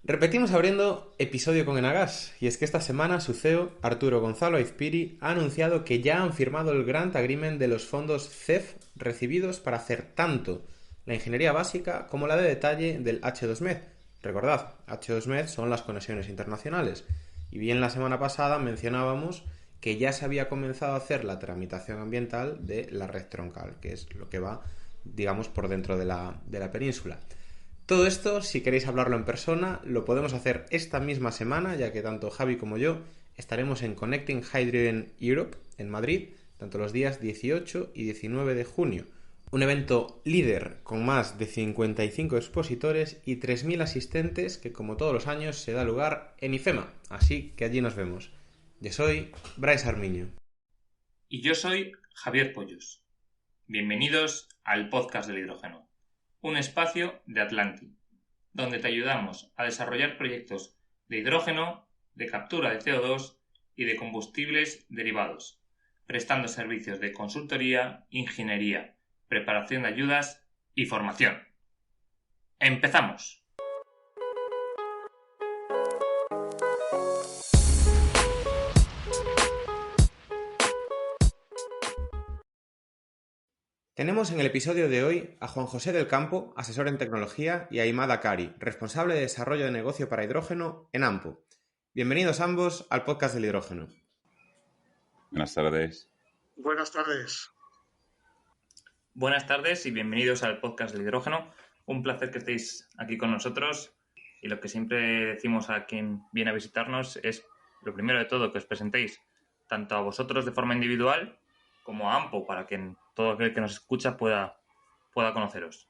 Repetimos abriendo episodio con Enagas, y es que esta semana su CEO, Arturo Gonzalo Aizpiri, ha anunciado que ya han firmado el Grant Agreement de los fondos CEF recibidos para hacer tanto la ingeniería básica como la de detalle del H2Med. Recordad, H2Med son las conexiones internacionales, y bien la semana pasada mencionábamos que ya se había comenzado a hacer la tramitación ambiental de la red troncal, que es lo que va, digamos, por dentro de la península. Todo esto, si queréis hablarlo en persona, lo podemos hacer esta misma semana, ya que tanto Javi como yo estaremos en Connecting Hydrogen Europe en Madrid, tanto los días 18 y 19 de junio. Un evento líder con más de 55 expositores y 3.000 asistentes que, como todos los años, se da lugar en IFEMA. Así que allí nos vemos. Yo soy Bryce Armiño. Y yo soy Javier Pollos. Bienvenidos al podcast del hidrógeno, un espacio de Atlantic, donde te ayudamos a desarrollar proyectos de hidrógeno, de captura de CO2 y de combustibles derivados, prestando servicios de consultoría, ingeniería, preparación de ayudas y formación. ¡Empezamos! Tenemos en el episodio de hoy a Juan José del Campo, asesor en tecnología, y a Imad Akari, responsable de desarrollo de negocio para hidrógeno en AMPO. Bienvenidos ambos al podcast del hidrógeno. Buenas tardes. Buenas tardes. Buenas tardes y bienvenidos al podcast del hidrógeno. Un placer que estéis aquí con nosotros, y lo que siempre decimos a quien viene a visitarnos es, lo primero de todo, que os presentéis tanto a vosotros de forma individual como a AMPO, para que todo aquel que nos escucha pueda conoceros.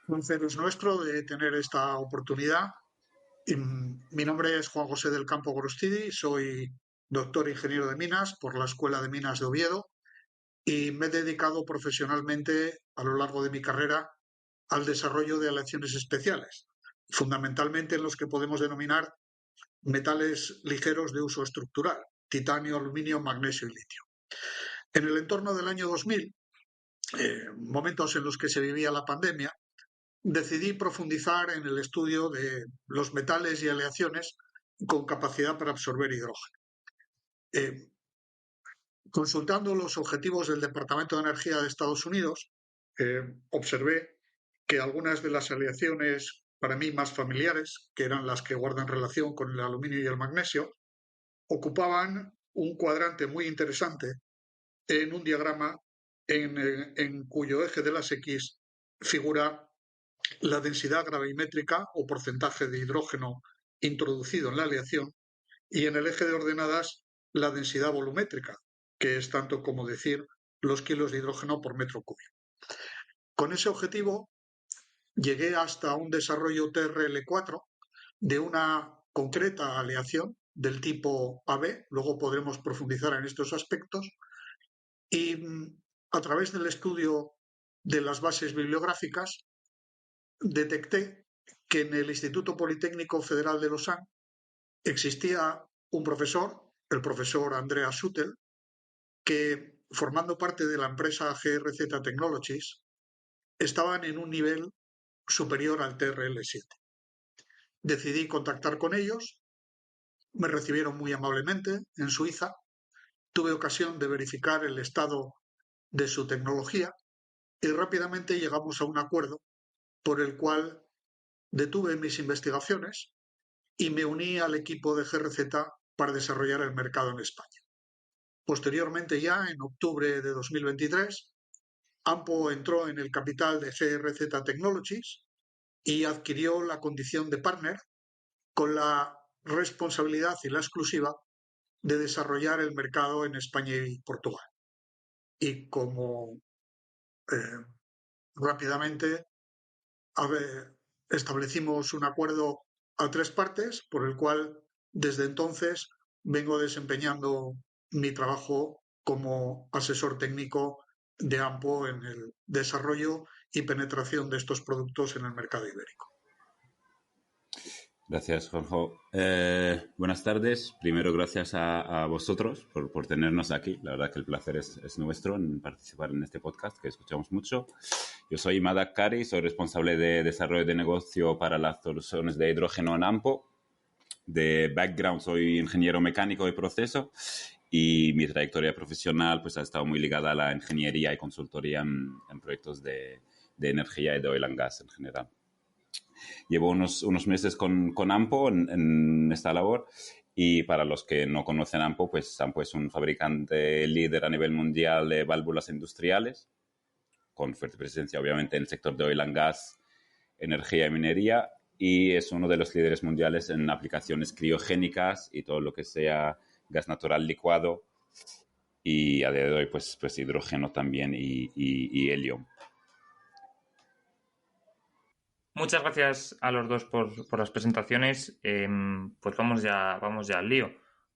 Un placer es nuestro de tener esta oportunidad. Mi nombre es Juan José del Campo Gorostidi, soy doctor ingeniero de minas por la Escuela de Minas de Oviedo y me he dedicado profesionalmente a lo largo de mi carrera al desarrollo de aleaciones especiales, fundamentalmente en los que podemos denominar metales ligeros de uso estructural, titanio, aluminio, magnesio y litio. En el entorno del año 2000, momentos en los que se vivía la pandemia, decidí profundizar en el estudio de los metales y aleaciones con capacidad para absorber hidrógeno. Eh, Consultando los objetivos del Departamento de Energía de Estados Unidos, observé que algunas de las aleaciones para mí más familiares, que eran las que guardan relación con el aluminio y el magnesio, ocupaban un cuadrante muy interesante en un diagrama en cuyo eje de las X figura la densidad gravimétrica o porcentaje de hidrógeno introducido en la aleación, y en el eje de ordenadas la densidad volumétrica, que es tanto como decir los kilos de hidrógeno por metro cúbico. Con ese objetivo llegué hasta un desarrollo TRL4 de una concreta aleación del tipo AB, luego podremos profundizar en estos aspectos, y a través del estudio de las bases bibliográficas detecté que en el Instituto Politécnico Federal de Lausanne existía un profesor, el profesor Andreas Schuttel, que, formando parte de la empresa GRZ Technologies, estaban en un nivel superior al TRL7. Decidí contactar con ellos, me recibieron muy amablemente en Suiza, tuve ocasión de verificar el estado de su tecnología y rápidamente llegamos a un acuerdo por el cual detuve mis investigaciones y me uní al equipo de GRZ para desarrollar el mercado en España. Posteriormente, ya en octubre de 2023, AMPO entró en el capital de GRZ Technologies y adquirió la condición de partner con la responsabilidad y la exclusiva de desarrollar el mercado en España y Portugal. Y como rápidamente establecimos un acuerdo a tres partes por el cual desde entonces vengo desempeñando mi trabajo como asesor técnico de AMPO en el desarrollo y penetración de estos productos en el mercado ibérico. Gracias, Jorge. Buenas tardes. Primero, gracias a vosotros por tenernos aquí. La verdad que el placer es nuestro en participar en este podcast que escuchamos mucho. Yo soy Madak Kari, soy responsable de desarrollo de negocio para las soluciones de hidrógeno en AMPO. De background soy ingeniero mecánico de proceso y mi trayectoria profesional pues, ha estado muy ligada a la ingeniería y consultoría en proyectos de energía y de oil and gas en general. Llevo unos meses con AMPO en esta labor y para los que no conocen AMPO, pues AMPO es un fabricante líder a nivel mundial de válvulas industriales, con fuerte presencia obviamente en el sector de oil and gas, energía y minería, y es uno de los líderes mundiales en aplicaciones criogénicas y todo lo que sea gas natural licuado y a día de hoy pues hidrógeno también y helio. Muchas gracias a los dos por las presentaciones. Pues vamos ya al lío.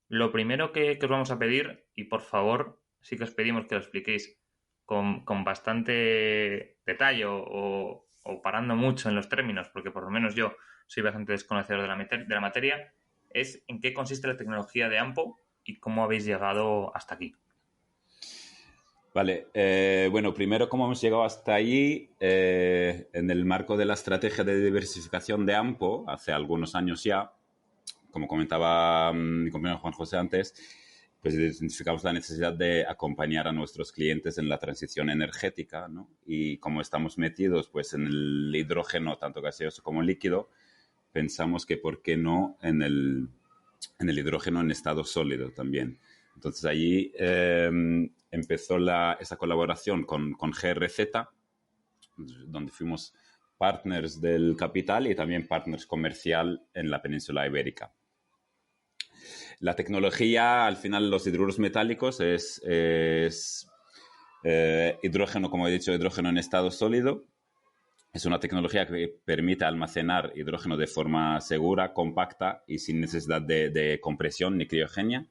Lo primero que os vamos a pedir, y por favor, sí que os pedimos que lo expliquéis con bastante detalle o parando mucho en los términos, porque por lo menos yo soy bastante desconocedor de la materia, es en qué consiste la tecnología de AMPO y cómo habéis llegado hasta aquí. Vale, bueno, primero cómo hemos llegado hasta allí en el marco de la estrategia de diversificación de AMPO, hace algunos años ya, como comentaba mi compañero Juan José antes, pues identificamos la necesidad de acompañar a nuestros clientes en la transición energética, ¿no? Y como estamos metidos pues en el hidrógeno, tanto gaseoso como líquido, pensamos que por qué no en el hidrógeno en estado sólido también. Entonces allí empezó esa colaboración con GRZ, donde fuimos partners del capital y también partners comercial en la península ibérica. La tecnología, al final, los hidruros metálicos es hidrógeno, como he dicho, hidrógeno en estado sólido. Es una tecnología que permite almacenar hidrógeno de forma segura, compacta y sin necesidad de compresión ni criogenia.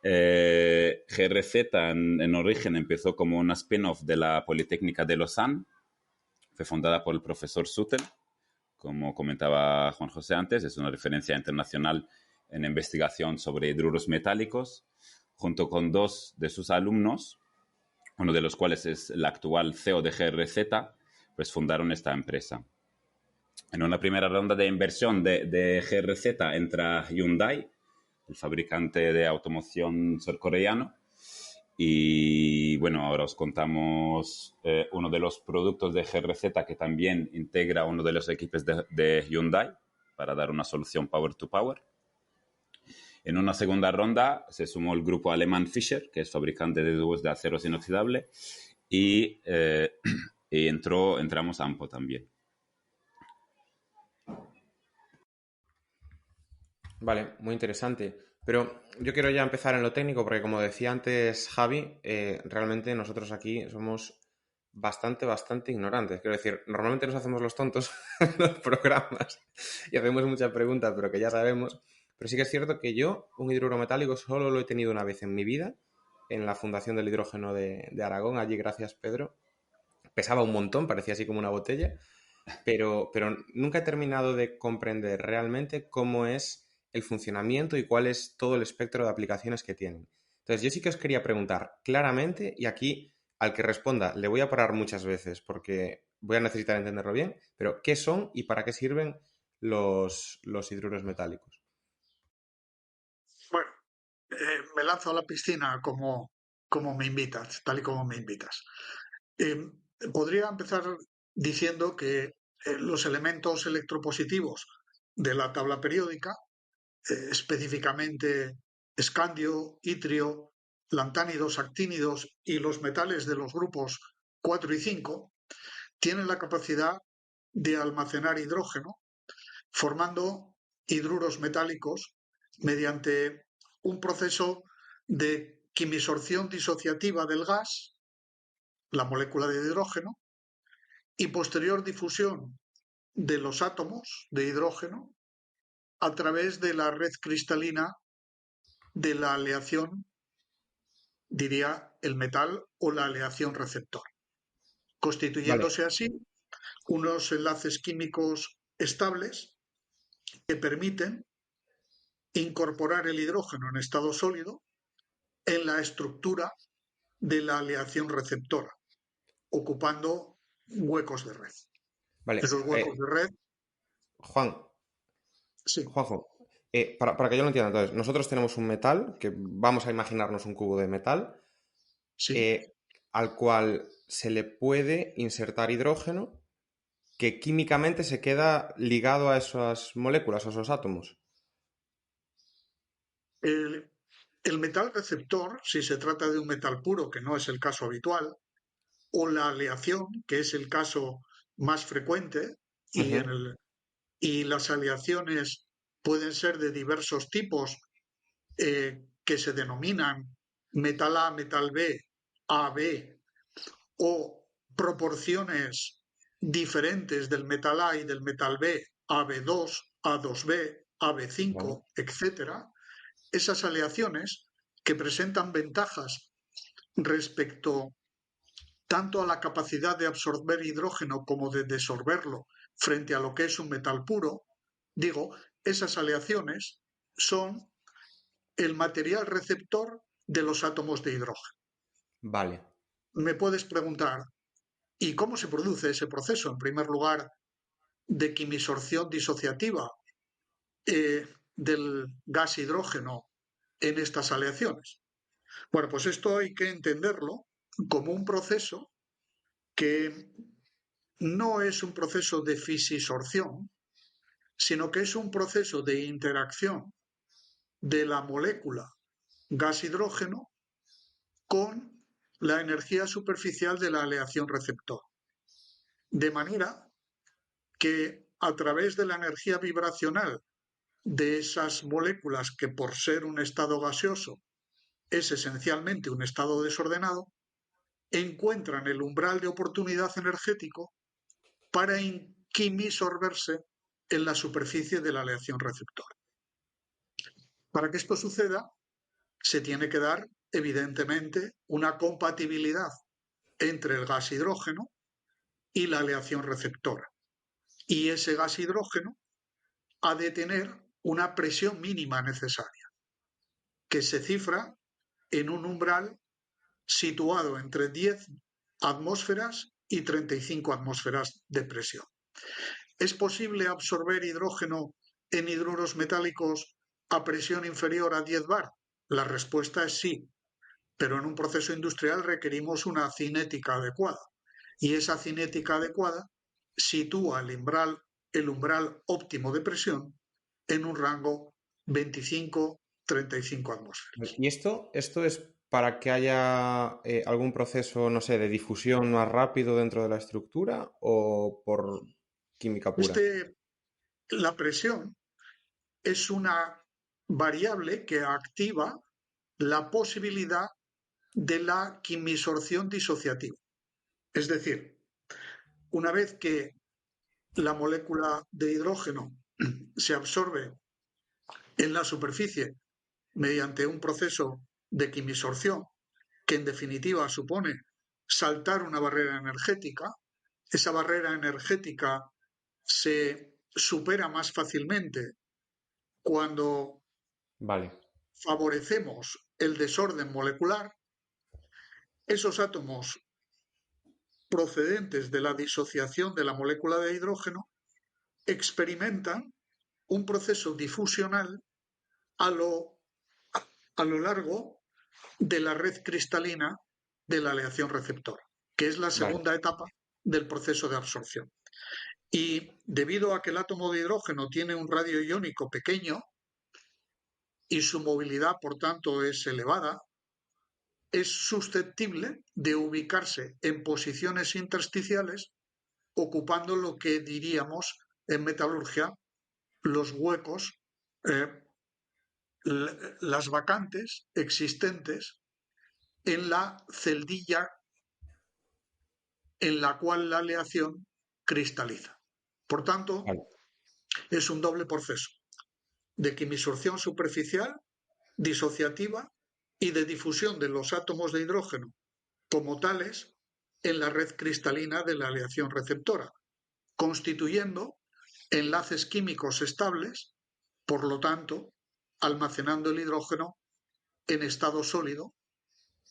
GRZ en origen empezó como una spin-off de la Politécnica de Lausanne. Fue fundada por el profesor Sutel, como comentaba Juan José antes. Es una referencia internacional en investigación sobre hidruros metálicos, junto con dos de sus alumnos, uno de los cuales es el actual CEO de GRZ, pues fundaron esta empresa. En una primera ronda de inversión de GRZ entra Hyundai, el fabricante de automoción surcoreano. Y bueno, ahora os contamos uno de los productos de GRZ que también integra uno de los equipos de Hyundai para dar una solución Power to Power. En una segunda ronda se sumó el grupo alemán Fischer, que es fabricante de tubos de acero inoxidable, y entramos AMPO también. Vale, muy interesante. Pero yo quiero ya empezar en lo técnico porque, como decía antes Javi, realmente nosotros aquí somos bastante ignorantes. Quiero decir, normalmente nos hacemos los tontos en los programas y hacemos muchas preguntas, pero que ya sabemos. Pero sí que es cierto que yo un hidruro metálico solo lo he tenido una vez en mi vida, en la Fundación del Hidrógeno de Aragón. Allí, gracias, Pedro. Pesaba un montón, parecía así como una botella, pero nunca he terminado de comprender realmente cómo es el funcionamiento y cuál es todo el espectro de aplicaciones que tienen. Entonces, yo sí que os quería preguntar claramente, y aquí al que responda le voy a parar muchas veces porque voy a necesitar entenderlo bien, pero ¿qué son y para qué sirven los hidruros metálicos? Bueno, me lanzo a la piscina como me invitas, tal y como me invitas. Eh, Podría empezar diciendo que los elementos electropositivos de la tabla periódica, específicamente escandio, itrio, lantánidos, actínidos y los metales de los grupos 4 y 5, tienen la capacidad de almacenar hidrógeno formando hidruros metálicos mediante un proceso de quimisorción disociativa del gas, la molécula de hidrógeno, y posterior difusión de los átomos de hidrógeno a través de la red cristalina de la aleación, diría el metal, o la aleación receptor, Vale, constituyéndose así unos enlaces químicos estables que permiten incorporar el hidrógeno en estado sólido en la estructura de la aleación receptora, ocupando huecos de red. Vale, Esos huecos de red, Juan, sí, Juanjo, para que yo lo entienda, entonces, nosotros tenemos un metal, que vamos a imaginarnos un cubo de metal, sí. eh, al cual se le puede insertar hidrógeno que químicamente se queda ligado a esas moléculas, a esos átomos. El, el metal receptor, si se trata de un metal puro, que no es el caso habitual, o la aleación, que es el caso más frecuente, y, Ujú. y las aleaciones pueden ser de diversos tipos que se denominan metal A, metal B, AB, o proporciones diferentes del metal A y del metal B, AB2, A2B, Vale, AB5, etcétera, esas aleaciones que presentan ventajas respecto tanto a la capacidad de absorber hidrógeno como de desorberlo frente a lo que es un metal puro, digo, esas aleaciones son el material receptor de los átomos de hidrógeno. vale. Me puedes preguntar, ¿y cómo se produce ese proceso? En primer lugar, de quimisorción disociativa del gas hidrógeno en estas aleaciones. Bueno, pues esto hay que entenderlo como un proceso que no es un proceso de fisisorción, sino que es un proceso de interacción de la molécula gas hidrógeno con la energía superficial de la aleación receptor. De manera que a través de la energía vibracional de esas moléculas, que por ser un estado gaseoso es esencialmente un estado desordenado, encuentran el umbral de oportunidad energético para quimisorberse en la superficie de la aleación receptor. Para que esto suceda, se tiene que dar, evidentemente, una compatibilidad entre el gas hidrógeno y la aleación receptora. Y ese gas hidrógeno ha de tener una presión mínima necesaria, que se cifra en un umbral situado entre 10 atmósferas y 35 atmósferas de presión. ¿Es posible absorber hidrógeno en hidruros metálicos a presión inferior a 10 bar? La respuesta es sí, pero en un proceso industrial requerimos una cinética adecuada. Y esa cinética adecuada sitúa el umbral óptimo de presión en un rango 25-35 atmósferas. ¿Y esto es para que haya algún proceso, no sé, de difusión más rápido dentro de la estructura o por química pura? La presión es una variable que activa la posibilidad de la quimisorción disociativa. Es decir, una vez que la molécula de hidrógeno se absorbe en la superficie mediante un proceso de quimisorción, que en definitiva supone saltar una barrera energética, esa barrera energética se supera más fácilmente cuando Vale, favorecemos el desorden molecular. Esos átomos procedentes de la disociación de la molécula de hidrógeno experimentan un proceso difusional a lo, a lo largo de la red cristalina de la aleación receptora, que es la vale, segunda etapa del proceso de absorción. Y debido a que el átomo de hidrógeno tiene un radio iónico pequeño y su movilidad, por tanto, es elevada, es susceptible de ubicarse en posiciones intersticiales, ocupando lo que diríamos en metalurgia los huecos, eh, las vacantes existentes en la celdilla en la cual la aleación cristaliza. Por tanto, vale. es un doble proceso de quimisorción superficial, disociativa y de difusión de los átomos de hidrógeno como tales en la red cristalina de la aleación receptora, constituyendo enlaces químicos estables, por lo tanto, almacenando el hidrógeno en estado sólido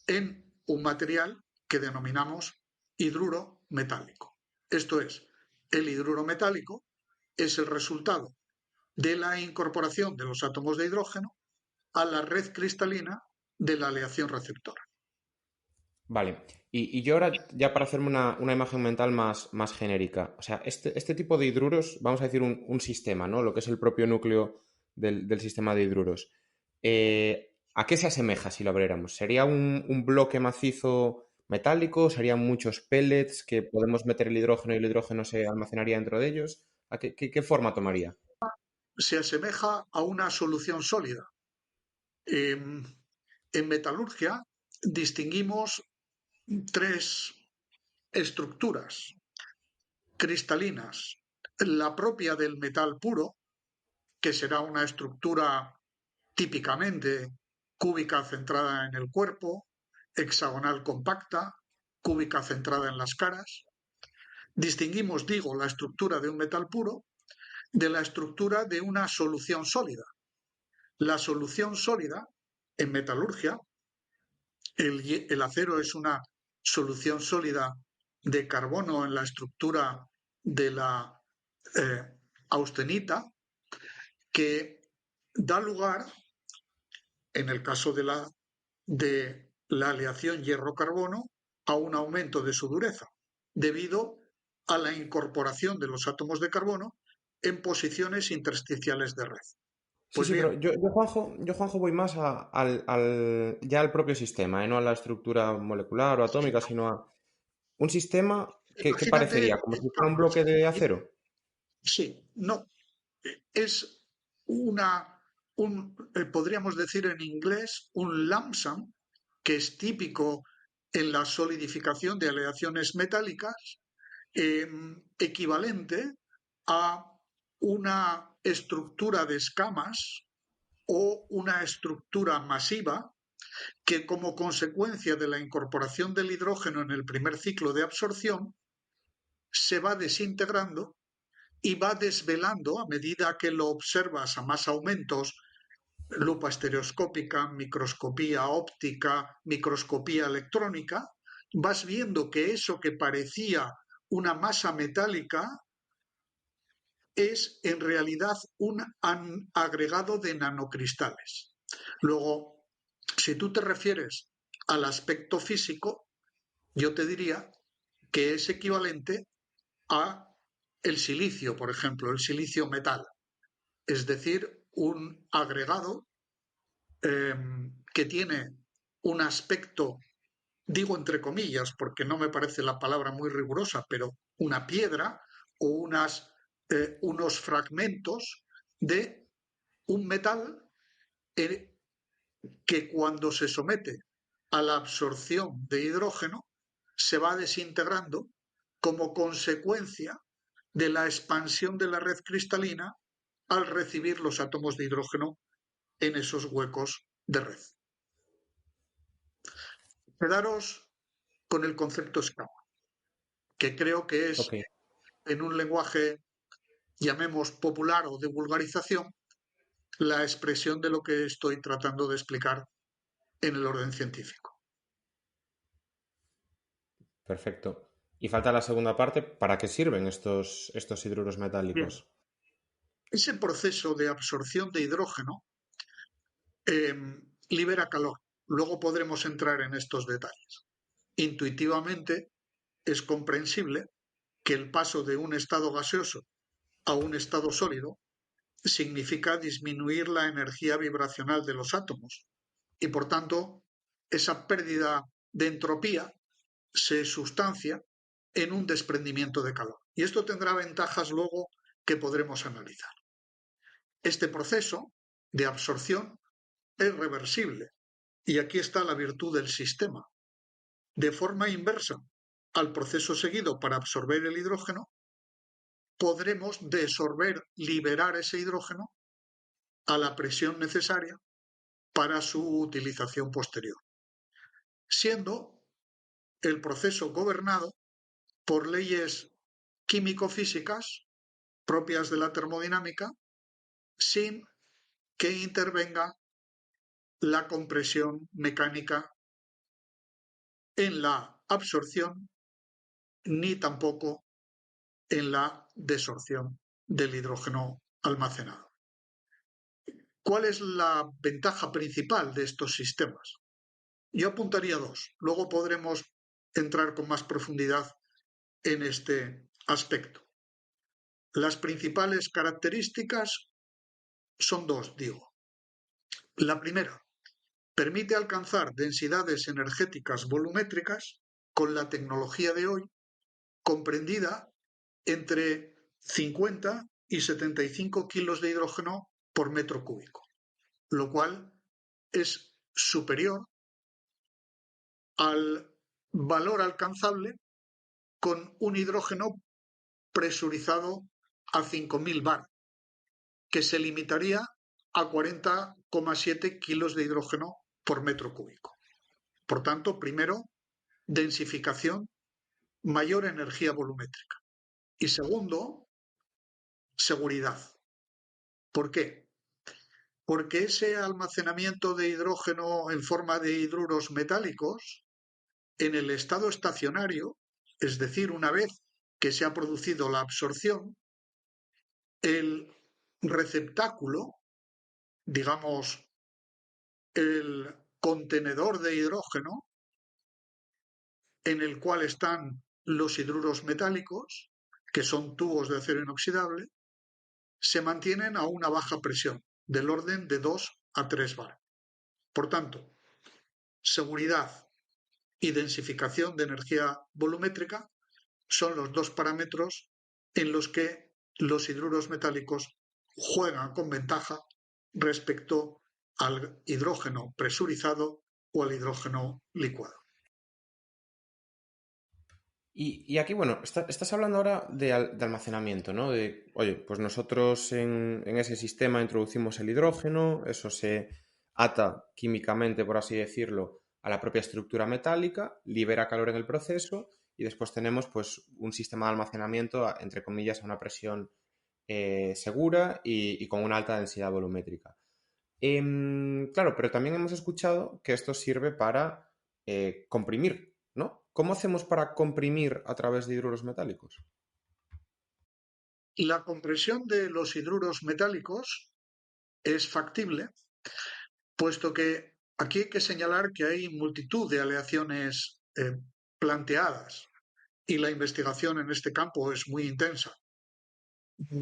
en un material que denominamos hidruro metálico. Esto es, el hidruro metálico es el resultado de la incorporación de los átomos de hidrógeno a la red cristalina de la aleación receptora. Vale. Y yo ahora, ya para hacerme una imagen mental más genérica, o sea, este tipo de hidruros, vamos a decir un sistema, ¿no? Lo que es el propio núcleo del sistema de hidruros. ¿A qué se asemeja si lo abriéramos? ¿Sería un bloque macizo metálico? ¿Serían muchos pellets que podemos meter el hidrógeno y el hidrógeno se almacenaría dentro de ellos? ¿A qué forma tomaría? Se asemeja a una solución sólida. En metalurgia distinguimos tres estructuras cristalinas. La propia del metal puro, que será una estructura típicamente cúbica centrada en el cuerpo, hexagonal compacta, cúbica centrada en las caras. Distinguimos, digo, la estructura de un metal puro de la estructura de una solución sólida. La solución sólida, en metalurgia, el acero es una solución sólida de carbono en la estructura de la austenita, que da lugar, en el caso de la aleación hierro-carbono, a un aumento de su dureza, debido a la incorporación de los átomos de carbono en posiciones intersticiales de red. Sí, Pues sí, pero bien, Juanjo, voy más ya al propio sistema, ¿eh? No a la estructura molecular o atómica, sino a un sistema que imagínate, parecería como si fuera un bloque de acero. sí, no, es podríamos decir en inglés, un lump sum, que es típico en la solidificación de aleaciones metálicas, equivalente a una estructura de escamas o una estructura masiva que, como consecuencia de la incorporación del hidrógeno en el primer ciclo de absorción, se va desintegrando y va desvelando a medida que lo observas a más aumentos, lupa estereoscópica, microscopía óptica, microscopía electrónica, vas viendo que eso que parecía una masa metálica es en realidad un agregado de nanocristales. Luego, si tú te refieres al aspecto físico, yo te diría que es equivalente a el silicio, por ejemplo, el silicio metal, es decir, un agregado que tiene un aspecto, digo entre comillas, porque no me parece la palabra muy rigurosa, pero una piedra o unos fragmentos de un metal que cuando se somete a la absorción de hidrógeno se va desintegrando como consecuencia de la expansión de la red cristalina al recibir los átomos de hidrógeno en esos huecos de red. Quedaros con el concepto escama, que creo que es, Ok, en un lenguaje, llamemos popular o de vulgarización, la expresión de lo que estoy tratando de explicar en el orden científico. perfecto. Y falta la segunda parte, ¿para qué sirven estos hidruros Bien, metálicos? ese proceso de absorción de hidrógeno eh, libera calor. Luego podremos entrar en estos detalles. Intuitivamente es comprensible que el paso de un estado gaseoso a un estado sólido significa disminuir la energía vibracional de los átomos y, por tanto, esa pérdida de entropía se sustancia en un desprendimiento de calor. Y esto tendrá ventajas luego que podremos analizar. Este proceso de absorción es reversible y aquí está la virtud del sistema. De forma inversa al proceso seguido para absorber el hidrógeno, podremos desorber, liberar ese hidrógeno a la presión necesaria para su utilización posterior, siendo el proceso gobernado por leyes químico-físicas propias de la termodinámica sin que intervenga la compresión mecánica en la absorción ni tampoco en la desorción del hidrógeno almacenado. ¿Cuál es la ventaja principal de estos sistemas? Yo apuntaría dos, luego podremos entrar con más profundidad en este aspecto. Las principales características son dos, digo. La primera, permite alcanzar densidades energéticas volumétricas con la tecnología de hoy, comprendida entre 50 y 75 kilos de hidrógeno por metro cúbico, lo cual es superior al valor alcanzable con un hidrógeno presurizado a 5.000 bar, que se limitaría a 40,7 kilos de hidrógeno por metro cúbico. Por tanto, primero, densificación, mayor energía volumétrica. Y segundo, seguridad. ¿Por qué? Porque ese almacenamiento de hidrógeno en forma de hidruros metálicos, en el estado estacionario, es decir, una vez que se ha producido la absorción, el receptáculo, digamos, el contenedor de hidrógeno en el cual están los hidruros metálicos, que son tubos de acero inoxidable, se mantienen a una baja presión, del orden de 2 a 3 bar. Por tanto, seguridad y densificación de energía volumétrica son los dos parámetros en los que los hidruros metálicos juegan con ventaja respecto al hidrógeno presurizado o al hidrógeno licuado. Y aquí, bueno, estás hablando ahora de almacenamiento, ¿no? De, oye, pues nosotros en ese sistema introducimos el hidrógeno, eso se ata químicamente, por así decirlo, a la propia estructura metálica, libera calor en el proceso y después tenemos pues un sistema de almacenamiento, entre comillas, a una presión segura y con una alta densidad volumétrica. Claro, pero también hemos escuchado que esto sirve para comprimir, ¿no? ¿Cómo hacemos para comprimir a través de hidruros metálicos? La compresión de los hidruros metálicos es factible, puesto que aquí hay que señalar que hay multitud de aleaciones planteadas y la investigación en este campo es muy intensa.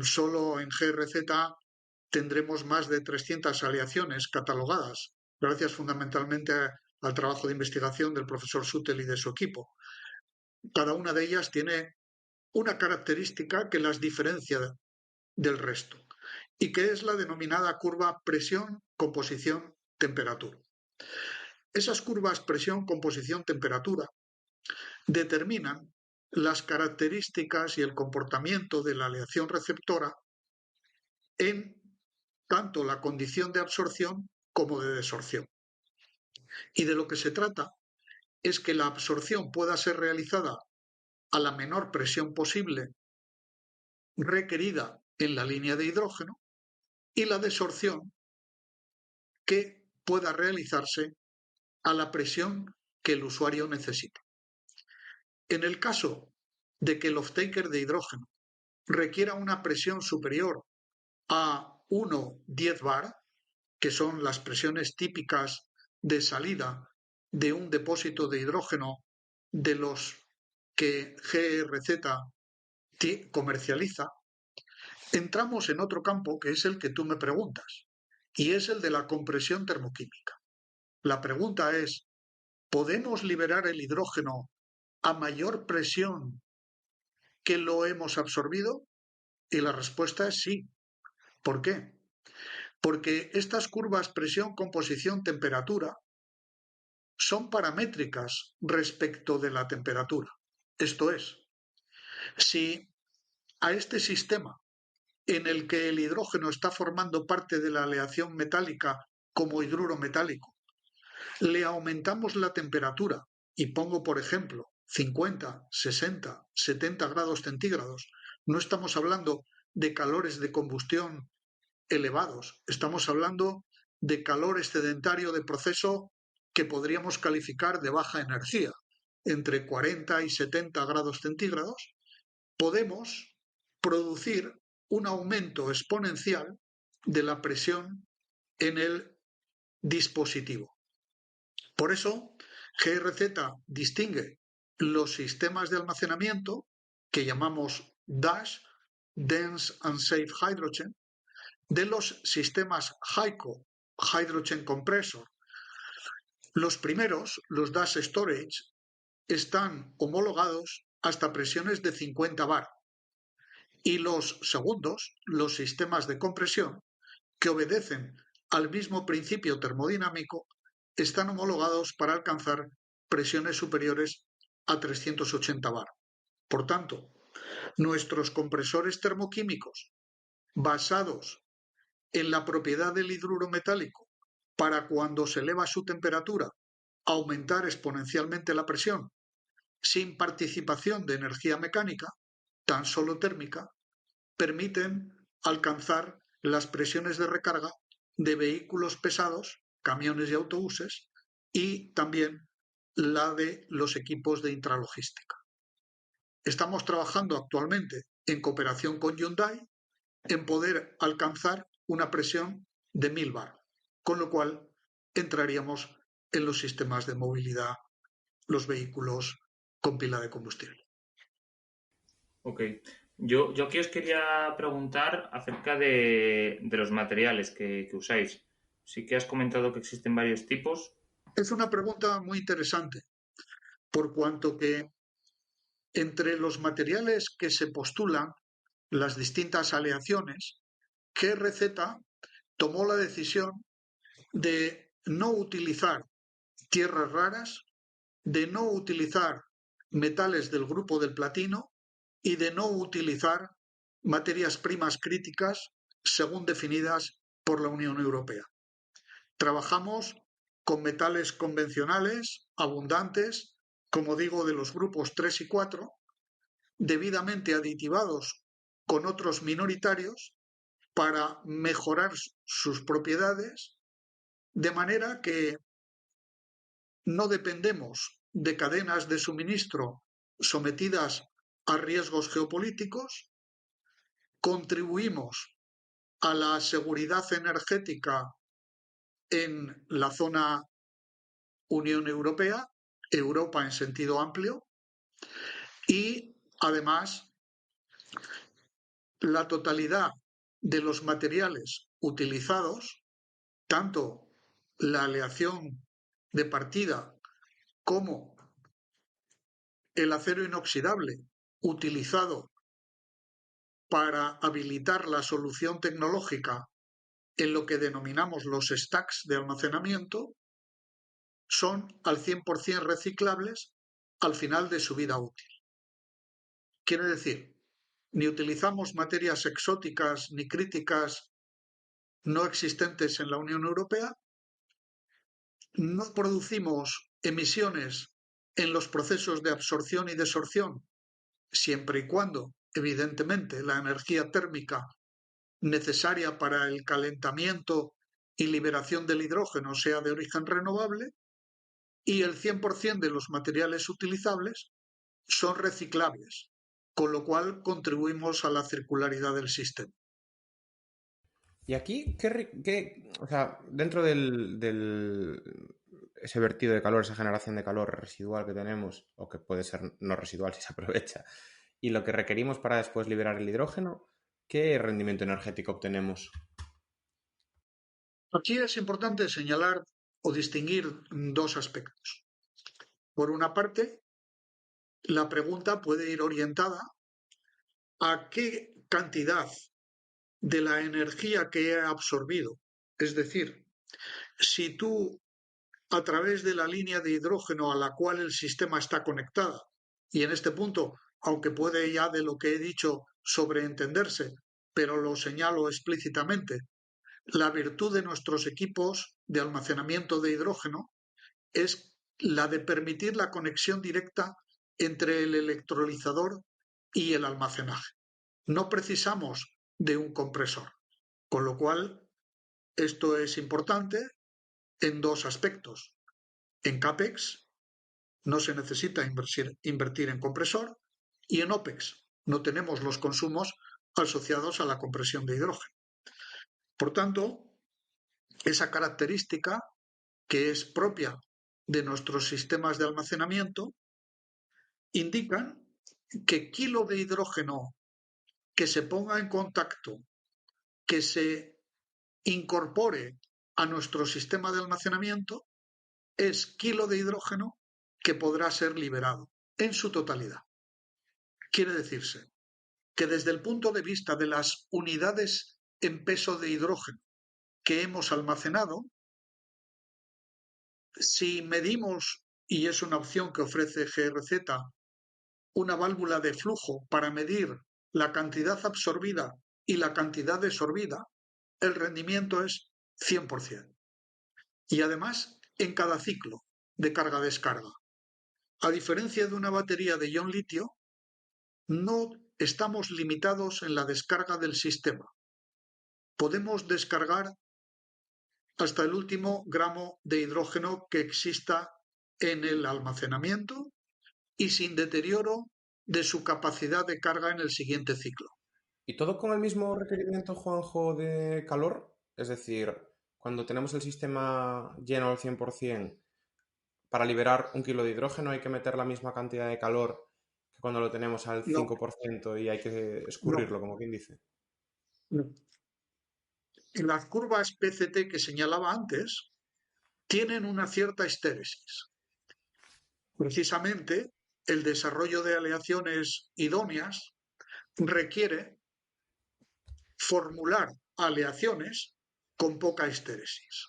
Solo en GRZ tendremos más de 300 aleaciones catalogadas, gracias fundamentalmente al trabajo de investigación del profesor Suttel y de su equipo. Cada una de ellas tiene una característica que las diferencia del resto y que es la denominada curva presión, composición, temperatura. Esas curvas presión, composición, temperatura determinan las características y el comportamiento de la aleación receptora en tanto la condición de absorción como de desorción. Y de lo que se trata es que la absorción pueda ser realizada a la menor presión posible requerida en la línea de hidrógeno y la desorción que pueda realizarse a la presión que el usuario necesita. En el caso de que el off-taker de hidrógeno requiera una presión superior a 1,10 bar, que son las presiones típicas de salida de un depósito de hidrógeno de los que GRZ comercializa, entramos en otro campo que es el que tú me preguntas, y es el de la compresión termoquímica. La pregunta es, ¿podemos liberar el hidrógeno a mayor presión que lo hemos absorbido? Y la respuesta es sí. ¿Por qué? Porque estas curvas presión, composición, temperatura son paramétricas respecto de la temperatura. Esto es, si a este sistema en el que el hidrógeno está formando parte de la aleación metálica como hidruro metálico, le aumentamos la temperatura y pongo, por ejemplo, 50, 60, 70 grados centígrados, no estamos hablando de calores de combustión elevados, estamos hablando de calor excedentario de proceso que podríamos calificar de baja energía, entre 40 y 70 grados centígrados, podemos producir un aumento exponencial de la presión en el dispositivo. Por eso, GRZ distingue los sistemas de almacenamiento, que llamamos DASH, Dense and Safe Hydrogen, de los sistemas HYCO, Hydrogen Compressor. Los primeros, los DASH Storage, están homologados hasta presiones de 50 bar, y los segundos, los sistemas de compresión, que obedecen al mismo principio termodinámico, están homologados para alcanzar presiones superiores a 380 bar. Por tanto, nuestros compresores termoquímicos, basados en la propiedad del hidruro metálico, para cuando se eleva su temperatura, aumentar exponencialmente la presión, sin participación de energía mecánica, tan solo térmica, permiten alcanzar las presiones de recarga de vehículos pesados, camiones y autobuses, y también la de los equipos de intralogística. Estamos trabajando actualmente en cooperación con Hyundai en poder alcanzar una presión de 1000 bar, con lo cual entraríamos en los sistemas de movilidad, los vehículos con pila de combustible. Ok. Yo aquí os quería preguntar acerca de los materiales que usáis. Sí que has comentado que existen varios tipos. Es una pregunta muy interesante, por cuanto que entre los materiales que se postulan, las distintas aleaciones, GRZ tomó la decisión de no utilizar tierras raras, de no utilizar metales del grupo del platino y de no utilizar materias primas críticas según definidas por la Unión Europea. Trabajamos con metales convencionales, abundantes, como digo, de los grupos 3 y 4, debidamente aditivados con otros minoritarios para mejorar sus propiedades, de manera que no dependemos de cadenas de suministro sometidas a riesgos geopolíticos, contribuimos a la seguridad energética en la zona Unión Europea, Europa en sentido amplio, y además la totalidad de los materiales utilizados, tanto la aleación de partida como el acero inoxidable utilizado para habilitar la solución tecnológica en lo que denominamos los stacks de almacenamiento, son al 100% reciclables al final de su vida útil. Quiere decir, ni utilizamos materias exóticas ni críticas no existentes en la Unión Europea, no producimos emisiones en los procesos de absorción y desorción, siempre y cuando, evidentemente, la energía térmica necesaria para el calentamiento y liberación del hidrógeno sea de origen renovable, y el 100% de los materiales utilizables son reciclables, con lo cual contribuimos a la circularidad del sistema. Y aquí, o sea, dentro ese vertido de calor, esa generación de calor residual que tenemos, o que puede ser no residual si se aprovecha, y lo que requerimos para después liberar el hidrógeno, ¿qué rendimiento energético obtenemos? Aquí es importante señalar o distinguir dos aspectos. Por una parte, la pregunta puede ir orientada a qué cantidad de la energía que he absorbido. Es decir, si tú a través de la línea de hidrógeno a la cual el sistema está conectada, y en este punto, aunque puede ya de lo que he dicho sobreentenderse, pero lo señalo explícitamente, la virtud de nuestros equipos de almacenamiento de hidrógeno es la de permitir la conexión directa entre el electrolizador y el almacenaje. No precisamos de un compresor. Con lo cual, esto es importante en dos aspectos. En CAPEX no se necesita invertir en compresor y en OPEX no tenemos los consumos asociados a la compresión de hidrógeno. Por tanto, esa característica que es propia de nuestros sistemas de almacenamiento indican que kilo de hidrógeno que se ponga en contacto, que se incorpore a nuestro sistema de almacenamiento, es kilo de hidrógeno que podrá ser liberado en su totalidad. Quiere decirse que desde el punto de vista de las unidades en peso de hidrógeno que hemos almacenado, si medimos, y es una opción que ofrece GRZ, una válvula de flujo para medir la cantidad absorbida y la cantidad desorbida, el rendimiento es 100%. Y además, en cada ciclo de carga-descarga. A diferencia de una batería de ion litio, no estamos limitados en la descarga del sistema. Podemos descargar hasta el último gramo de hidrógeno que exista en el almacenamiento y sin deterioro de su capacidad de carga en el siguiente ciclo. ¿Y todo con el mismo requerimiento, Juanjo, de calor? Es decir, cuando tenemos el sistema lleno al 100%, para liberar 1 kilo de hidrógeno hay que meter la misma cantidad de calor que cuando lo tenemos al No, 5% y hay que no, escurrirlo, como quien dice. no. En las curvas PCT que señalaba antes, tienen una cierta estéresis. Precisamente, el desarrollo de aleaciones idóneas requiere formular aleaciones con poca estéresis.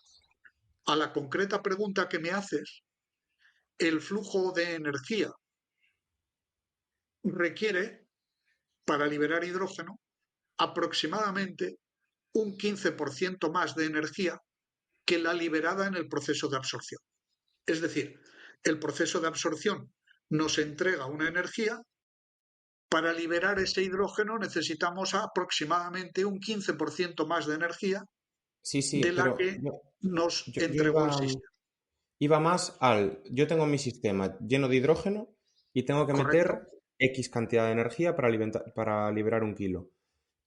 A la concreta pregunta que me haces, el flujo de energía requiere, para liberar hidrógeno, aproximadamente un 15% más de energía que la liberada en el proceso de absorción. Es decir, el proceso de absorción nos entrega una energía. Para liberar ese hidrógeno necesitamos aproximadamente un 15% más de energía Sí, sí, de la pero que nos yo entregó el sistema. iba más al... Yo tengo mi sistema lleno de hidrógeno y tengo que ¿Correcto? meter X cantidad de energía para liberar 1 kilo.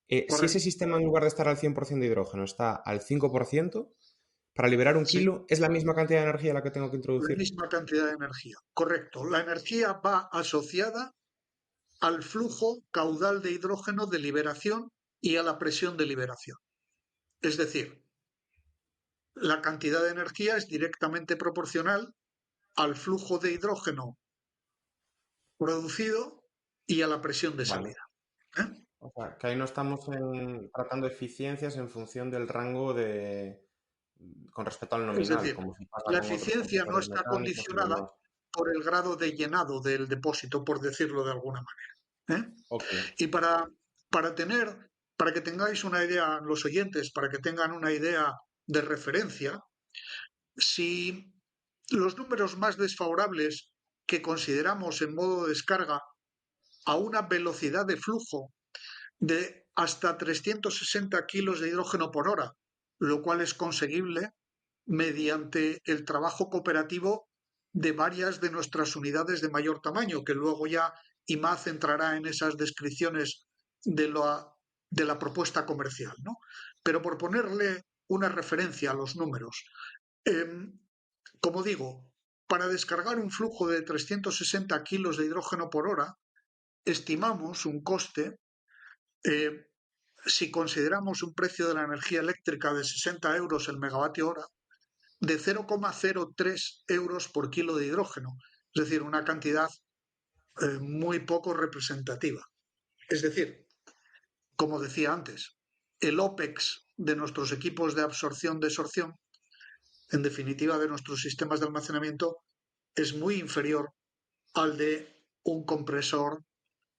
Si ese Correcto. sistema en lugar de estar al 100% de hidrógeno está al 5%, para liberar un Sí, kilo es la misma cantidad de energía la que tengo que la introducir. misma cantidad de energía. Correcto. La energía va asociada al flujo caudal de hidrógeno de liberación y a la presión de liberación. Es decir, la cantidad de energía es directamente proporcional al flujo de hidrógeno producido y a la presión de Vale. salida. ¿Eh? O sea, que ahí no estamos tratando eficiencias en función del rango con respecto al Es nominal, decir, como si pasa la con otros eficiencia no compresores está mecánicos y condicionada demás. por el grado de llenado del depósito, por decirlo de alguna manera. ¿Eh? Ok. Y para que tengáis una idea, los oyentes, para que tengan una idea de referencia, si los números más desfavorables que consideramos en modo de descarga a una velocidad de flujo de hasta 360 kilos de hidrógeno por hora, lo cual es conseguible mediante el trabajo cooperativo de varias de nuestras unidades de mayor tamaño, que luego ya IMAZ entrará en esas descripciones de la propuesta comercial, ¿no? Pero por ponerle una referencia a los números, eh, como digo, para descargar un flujo de 360 kilos de hidrógeno por hora, estimamos un coste, eh, si consideramos un precio de la energía eléctrica de 60 euros el megavatio hora, de 0,03 euros por kilo de hidrógeno, es decir, una cantidad muy poco representativa. Es decir, como decía antes, el OPEX de nuestros equipos de absorción-desorción, en definitiva de nuestros sistemas de almacenamiento, es muy inferior al de un compresor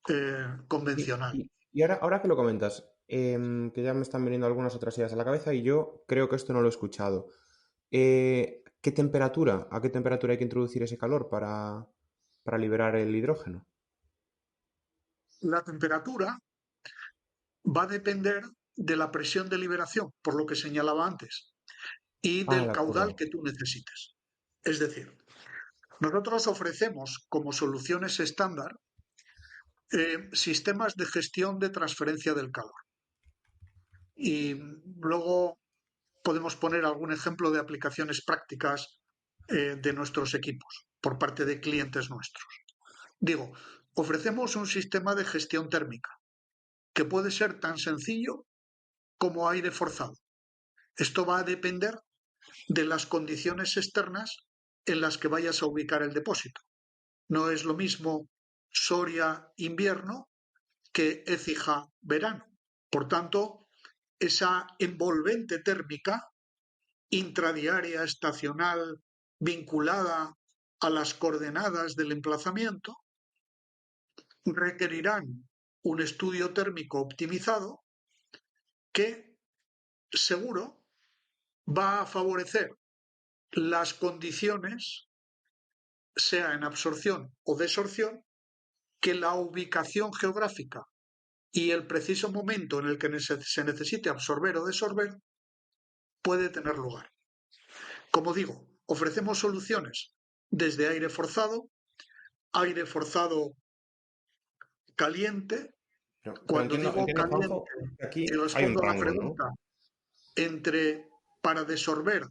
Y, convencional. y ahora que lo comentas, que ya me están viniendo algunas otras ideas a la cabeza y yo creo que esto no lo he escuchado. ¿A qué temperatura hay que introducir ese calor para liberar el hidrógeno? La temperatura va a depender de la presión de liberación, por lo que señalaba antes, y del De caudal acuerdo. que tú necesites. Es decir, nosotros ofrecemos como soluciones estándar sistemas de gestión de transferencia del calor. Y luego podemos poner algún ejemplo de aplicaciones prácticas de nuestros equipos por parte de clientes nuestros. Digo, ofrecemos un sistema de gestión térmica que puede ser tan sencillo como aire forzado. Esto va a depender de las condiciones externas en las que vayas a ubicar el depósito. No es lo mismo Soria invierno que Écija verano. Por tanto, esa envolvente térmica intradiaria estacional vinculada a las coordenadas del emplazamiento requerirán un estudio térmico optimizado que seguro va a favorecer las condiciones, sea en absorción o desorción, que la ubicación geográfica y el preciso momento en el que se necesite absorber o desorber puede tener lugar. Como digo, ofrecemos soluciones desde aire forzado caliente. Pero Cuando entiendo, digo caliente, Juanjo, que y aquí hay un respondo a la rango, ¿no? pregunta, para desorber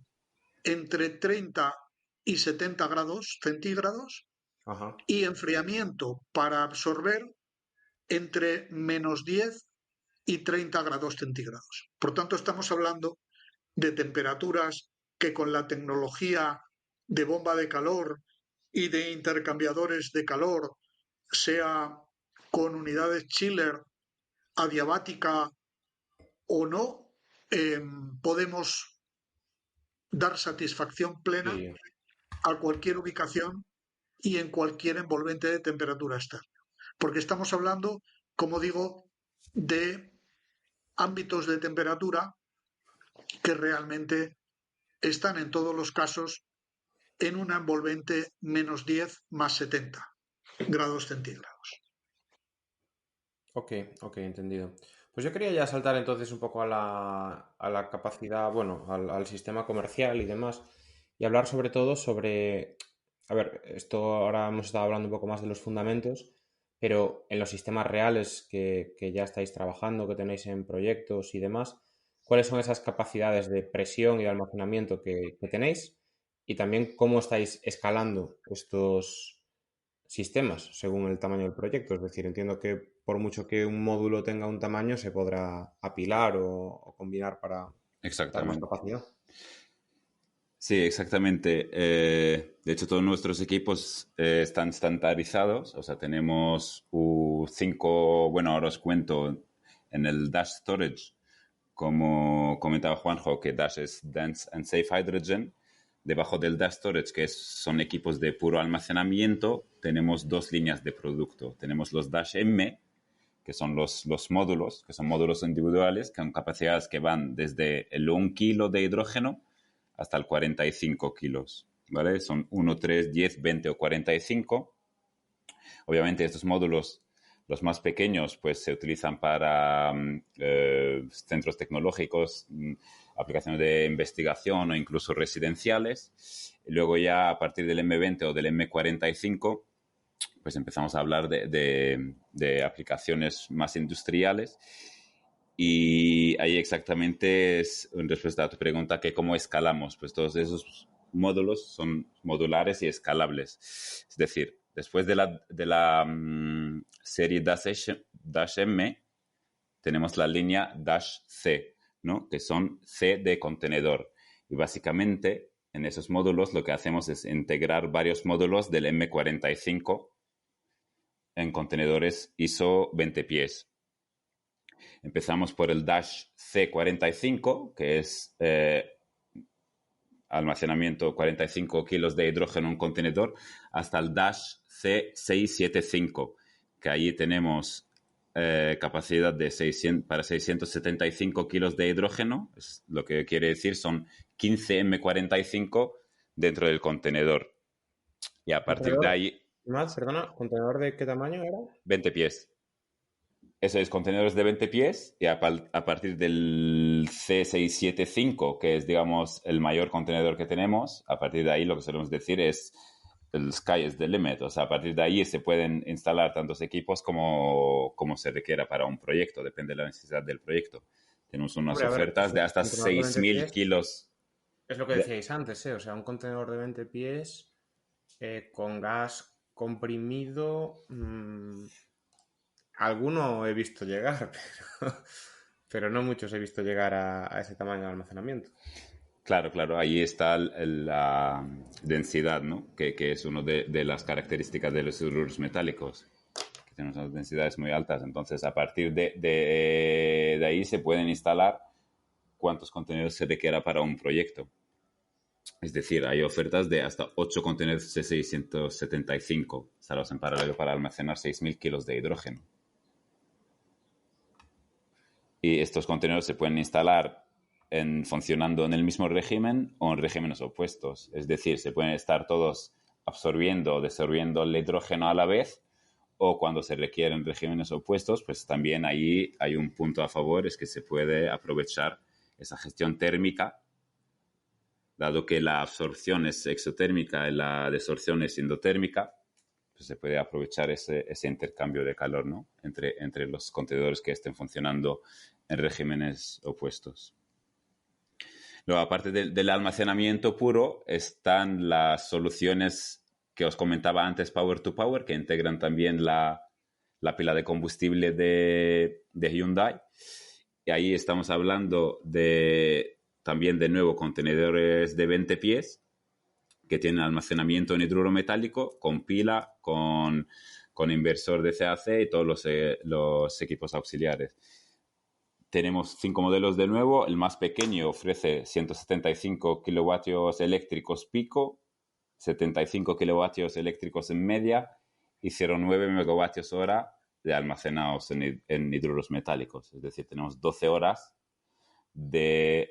entre 30 y 70 grados centígrados Ajá. y enfriamiento para absorber entre -10 y 30 grados centígrados. Por tanto, estamos hablando de temperaturas que con la tecnología de bomba de calor y de intercambiadores de calor, sea con unidades chiller adiabática o no, podemos dar satisfacción plena Sí. a cualquier ubicación y en cualquier envolvente de temperatura externa. Porque estamos hablando, como digo, de ámbitos de temperatura que realmente están en todos los casos en una envolvente -10 +70 grados centígrados. Ok, ok, entendido. Pues yo quería ya saltar entonces un poco a la capacidad, bueno, al sistema comercial y demás, y hablar sobre todo sobre, a ver, esto ahora hemos estado hablando un poco más de los fundamentos, pero en los sistemas reales que ya estáis trabajando, que tenéis en proyectos y demás, ¿cuáles son esas capacidades de presión y de almacenamiento que tenéis? Y también cómo estáis escalando estos sistemas según el tamaño del proyecto. Es decir, entiendo que por mucho que un módulo tenga un tamaño, se podrá apilar o combinar para dar más Exactamente. capacidad. Sí, exactamente. De hecho, todos nuestros equipos están estandarizados. O sea, tenemos 5, bueno, ahora os cuento en el Dash Storage, como comentaba Juanjo, que Dash es Dense and Safe Hydrogen. Debajo del Dash Storage, que son equipos de puro almacenamiento, tenemos 2 líneas de producto. Tenemos los Dash M, que son los módulos, que son módulos individuales, con capacidades que van desde el 1 kilo de hidrógeno hasta el 45 kilos, ¿vale? Son 1, 3, 10, 20 o 45. Obviamente estos módulos, los más pequeños, pues se utilizan para centros tecnológicos, aplicaciones de investigación o incluso residenciales. Y luego ya a partir del M20 o del M45, pues empezamos a hablar de aplicaciones más industriales. Y ahí exactamente es, en respuesta a tu pregunta, que cómo escalamos. Pues todos esos módulos son modulares y escalables. Es decir, después de la serie Dash M, tenemos la línea Dash C, ¿no? Que son C de contenedor. Y básicamente, en esos módulos lo que hacemos es integrar varios módulos del M45 en contenedores ISO 20 pies. Empezamos por el Dash C45, que es almacenamiento 45 kilos de hidrógeno en un contenedor, hasta el Dash C675, que allí tenemos capacidad para 675 kilos de hidrógeno, es lo que quiere decir son 15 M45 dentro del contenedor. Y a partir de ¿Contenedor? ahí, Más, perdona, ¿contenedor de qué tamaño era? 20 pies. Eso es, contenedores de 20 pies y a partir del C675, que es, digamos, el mayor contenedor que tenemos, a partir de ahí lo que solemos decir es el sky is the limit. O sea, a partir de ahí se pueden instalar tantos equipos como se requiera para un proyecto, depende de la necesidad del proyecto. Tenemos unas Hombre, a ver, ofertas de hasta un contenedor de 20 6.000 pies kilos. es lo que decíais antes, ¿eh? O sea, un contenedor de 20 pies con gas comprimido. Alguno he visto llegar, pero no muchos he visto llegar a ese tamaño de almacenamiento. Claro, claro, ahí está la densidad, ¿no? Que es una de las características de los hidruros metálicos, que tenemos unas densidades muy altas. Entonces, a partir de ahí se pueden instalar cuántos contenedores se requiera para un proyecto. Es decir, hay ofertas de hasta 8 contenedores C675 instalados en paralelo para almacenar 6.000 kilos de hidrógeno. Y estos contenedores se pueden instalar funcionando en el mismo régimen o en regímenes opuestos. Es decir, se pueden estar todos absorbiendo o desorbiendo el hidrógeno a la vez, o cuando se requieren regímenes opuestos, pues también ahí hay un punto a favor, es que se puede aprovechar esa gestión térmica, dado que la absorción es exotérmica y la desorción es endotérmica, pues se puede aprovechar ese intercambio de calor, ¿no? entre los contenedores que estén funcionando en regímenes opuestos. Luego, aparte del almacenamiento puro, están las soluciones que os comentaba antes, Power to Power, que integran también la pila de combustible de Hyundai. Y ahí estamos hablando también de nuevo contenedores de 20 pies que tienen almacenamiento en hidruro metálico, con pila, con inversor de CAC y todos los equipos auxiliares. Tenemos 5 modelos de nuevo. El más pequeño ofrece 175 kilovatios eléctricos pico, 75 kilovatios eléctricos en media y 0,9 megavatios hora de almacenados en hidruros metálicos. Es decir, tenemos 12 horas de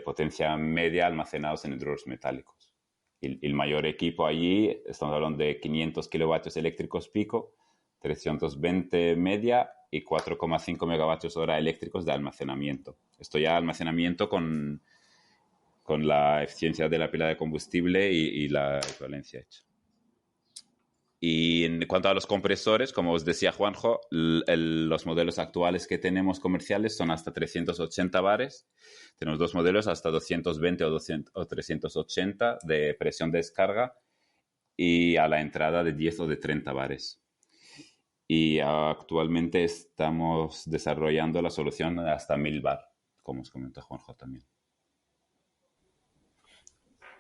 potencia media almacenados en hidruros metálicos. Y el mayor equipo allí, estamos hablando de 500 kilovatios eléctricos pico, 320 media y 4,5 megavatios hora eléctricos de almacenamiento. Esto ya almacenamiento con la eficiencia de la pila de combustible y la equivalencia hecha. Y en cuanto a los compresores, como os decía Juanjo, los modelos actuales que tenemos comerciales son hasta 380 bares. Tenemos dos modelos hasta 220 o 380 de presión de descarga y a la entrada de 10 o de 30 bares. Y actualmente estamos desarrollando la solución de hasta 1000 bar, como os comentó Juanjo también.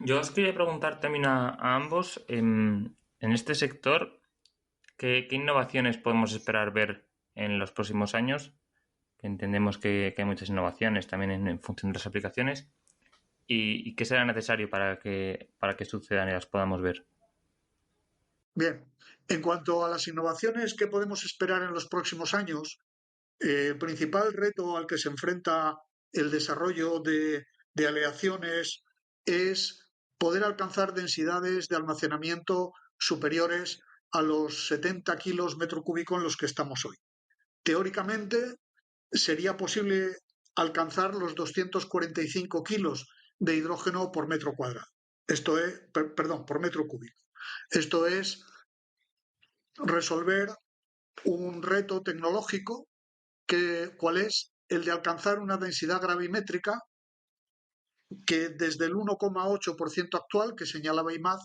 Yo os quería preguntar también a ambos, en este sector, ¿qué innovaciones podemos esperar ver en los próximos años? Que entendemos que hay muchas innovaciones también en función de las aplicaciones. ¿Y qué será necesario para que sucedan y las podamos ver? Bien, en cuanto a las innovaciones que podemos esperar en los próximos años, el principal reto al que se enfrenta el desarrollo de aleaciones es poder alcanzar densidades de almacenamiento superiores a los 70 kilos metro cúbico en los que estamos hoy. Teóricamente, sería posible alcanzar los 245 kilos de hidrógeno por metro cuadrado. Esto es, perdón, por metro cúbico. Esto es resolver un reto tecnológico ¿cuál es? El de alcanzar una densidad gravimétrica que desde el 1,8% actual que señalaba IMAD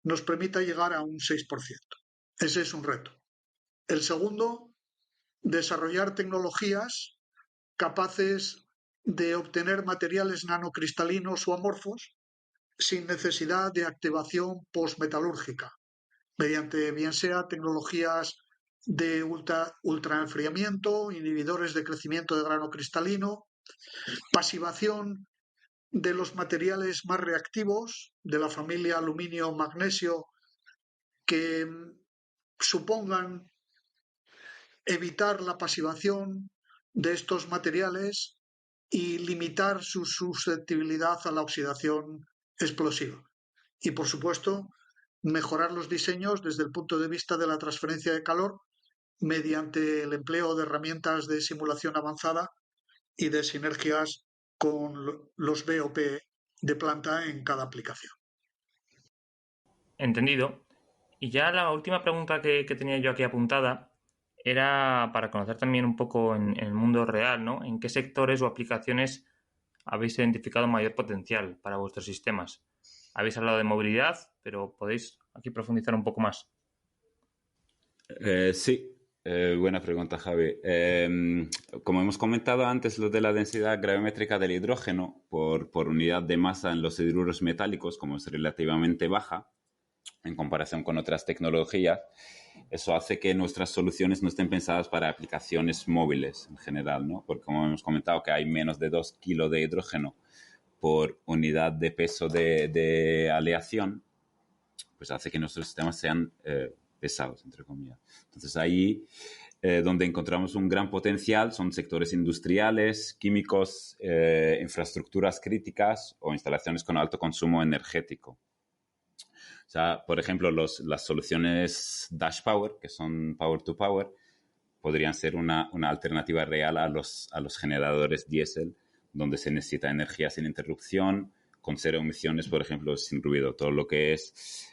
nos permita llegar a un 6%. Ese es un reto. El segundo, desarrollar tecnologías capaces de obtener materiales nanocristalinos o amorfos sin necesidad de activación postmetalúrgica, mediante bien sea tecnologías de ultraenfriamiento, inhibidores de crecimiento de grano cristalino, pasivación de los materiales más reactivos de la familia aluminio-magnesio que supongan evitar la pasivación de estos materiales y limitar su susceptibilidad a la oxidación explosiva. Y, por supuesto, mejorar los diseños desde el punto de vista de la transferencia de calor mediante el empleo de herramientas de simulación avanzada y de sinergias con los BOP de planta en cada aplicación. Entendido. Y ya la última pregunta que tenía yo aquí apuntada era para conocer también un poco en el mundo real, ¿no? ¿En qué sectores o aplicaciones habéis identificado mayor potencial para vuestros sistemas? Habéis hablado de movilidad, pero ¿podéis aquí profundizar un poco más? Sí, buena pregunta, Javi. Como hemos comentado antes, lo de la densidad gravimétrica del hidrógeno por unidad de masa en los hidruros metálicos, como es relativamente baja en comparación con otras tecnologías, eso hace que nuestras soluciones no estén pensadas para aplicaciones móviles en general, ¿no? Porque como hemos comentado que hay menos de 2 kilos de hidrógeno por unidad de peso de aleación, pues hace que nuestros sistemas sean pesados, entre comillas. Entonces ahí donde encontramos un gran potencial son sectores industriales, químicos, infraestructuras críticas o instalaciones con alto consumo energético. O sea, por ejemplo, las soluciones Dash Power, que son Power to Power, podrían ser una alternativa real a los generadores diésel, donde se necesita energía sin interrupción, con cero emisiones, por ejemplo, sin ruido, todo lo que es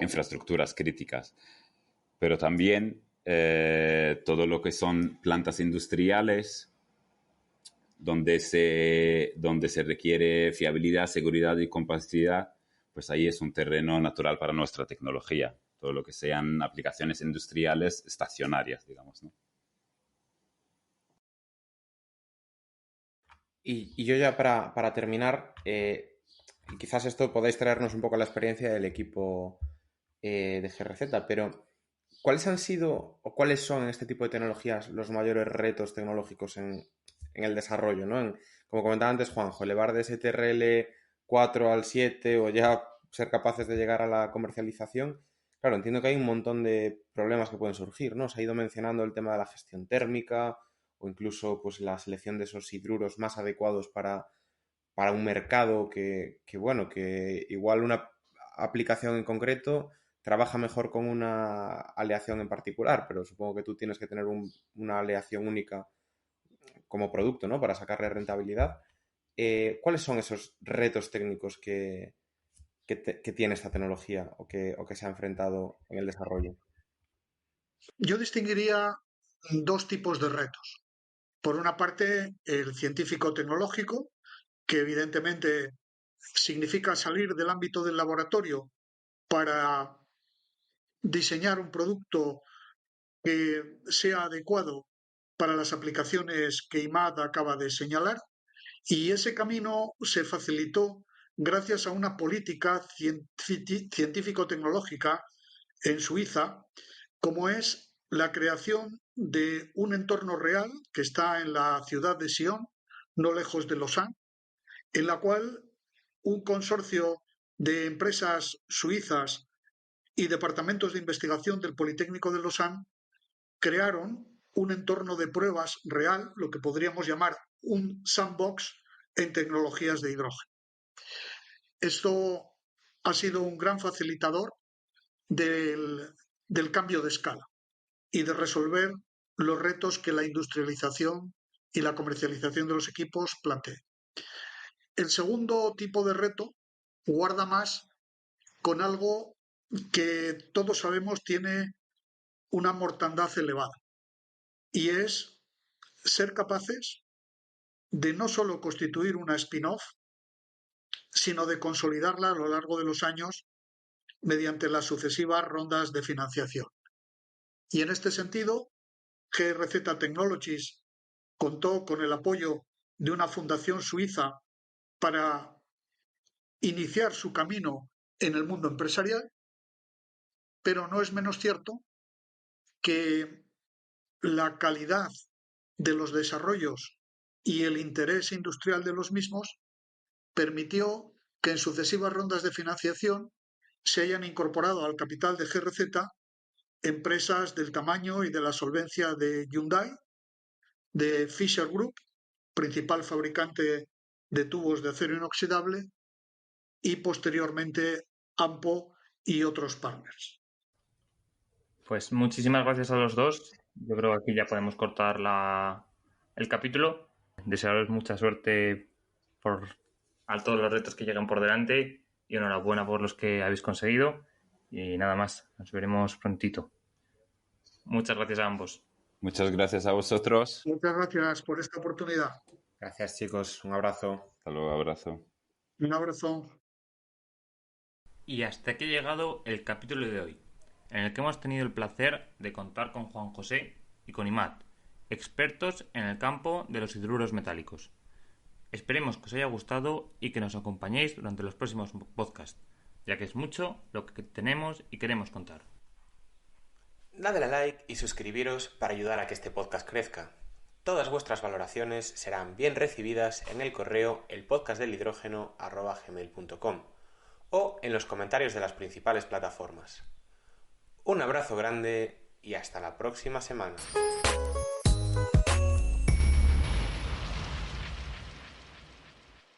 infraestructuras críticas. Pero también todo lo que son plantas industriales, donde se requiere fiabilidad, seguridad y compatibilidad, pues ahí es un terreno natural para nuestra tecnología. Todo lo que sean aplicaciones industriales estacionarias, digamos, ¿no? Y yo ya para terminar, quizás esto podáis traernos un poco la experiencia del equipo de GRZ, pero ¿cuáles han sido o cuáles son en este tipo de tecnologías los mayores retos tecnológicos en el desarrollo, ¿no? Como comentaba antes Juanjo, elevar de STRL 4 al 7 o ya ser capaces de llegar a la comercialización. Claro, entiendo que hay un montón de problemas que pueden surgir, ¿no? Se ha ido mencionando el tema de la gestión térmica o incluso pues la selección de esos hidruros más adecuados para un mercado bueno, que igual una aplicación en concreto trabaja mejor con una aleación en particular, pero supongo que tú tienes que tener una aleación única como producto, ¿no? Para sacarle rentabilidad. ¿Cuáles son esos retos técnicos que tiene esta tecnología o que se ha enfrentado en el desarrollo? Yo distinguiría dos tipos de retos. Por una parte, el científico-tecnológico, que evidentemente significa salir del ámbito del laboratorio para diseñar un producto que sea adecuado para las aplicaciones que IMAD acaba de señalar. Y ese camino se facilitó gracias a una política científico-tecnológica en Suiza, como es la creación de un entorno real que está en la ciudad de Sion, no lejos de Lausanne, en la cual un consorcio de empresas suizas y departamentos de investigación del Politécnico de Lausanne crearon un entorno de pruebas real, lo que podríamos llamar un sandbox en tecnologías de hidrógeno. Esto ha sido un gran facilitador del cambio de escala y de resolver los retos que la industrialización y la comercialización de los equipos plantea. El segundo tipo de reto guarda más con algo que todos sabemos tiene una mortandad elevada, y es ser capaces de no solo constituir una spin-off, sino de consolidarla a lo largo de los años mediante las sucesivas rondas de financiación. Y en este sentido, GRZ Technologies contó con el apoyo de una fundación suiza para iniciar su camino en el mundo empresarial, pero no es menos cierto que la calidad de los desarrollos y el interés industrial de los mismos permitió que en sucesivas rondas de financiación se hayan incorporado al capital de GRZ empresas del tamaño y de la solvencia de Hyundai, de Fisher Group, principal fabricante de tubos de acero inoxidable, y posteriormente AMPO y otros partners. Pues muchísimas gracias a los dos. Yo creo que aquí ya podemos cortar el capítulo. Desearos mucha suerte a todos los retos que llegan por delante y enhorabuena por los que habéis conseguido. Y nada más, nos veremos prontito. Muchas gracias a ambos. Muchas gracias a vosotros. Muchas gracias por esta oportunidad. Gracias, chicos. Un abrazo. Hasta luego, abrazo. Un abrazo. Y hasta aquí ha llegado el capítulo de hoy, en el que hemos tenido el placer de contar con Juan José y con Imad, expertos en el campo de los hidruros metálicos. Esperemos que os haya gustado y que nos acompañéis durante los próximos podcasts, ya que es mucho lo que tenemos y queremos contar. Dadle a like y suscribiros para ayudar a que este podcast crezca. Todas vuestras valoraciones serán bien recibidas en el correo elpodcastdelhidrógeno@gmail.com o en los comentarios de las principales plataformas. Un abrazo grande y hasta la próxima semana.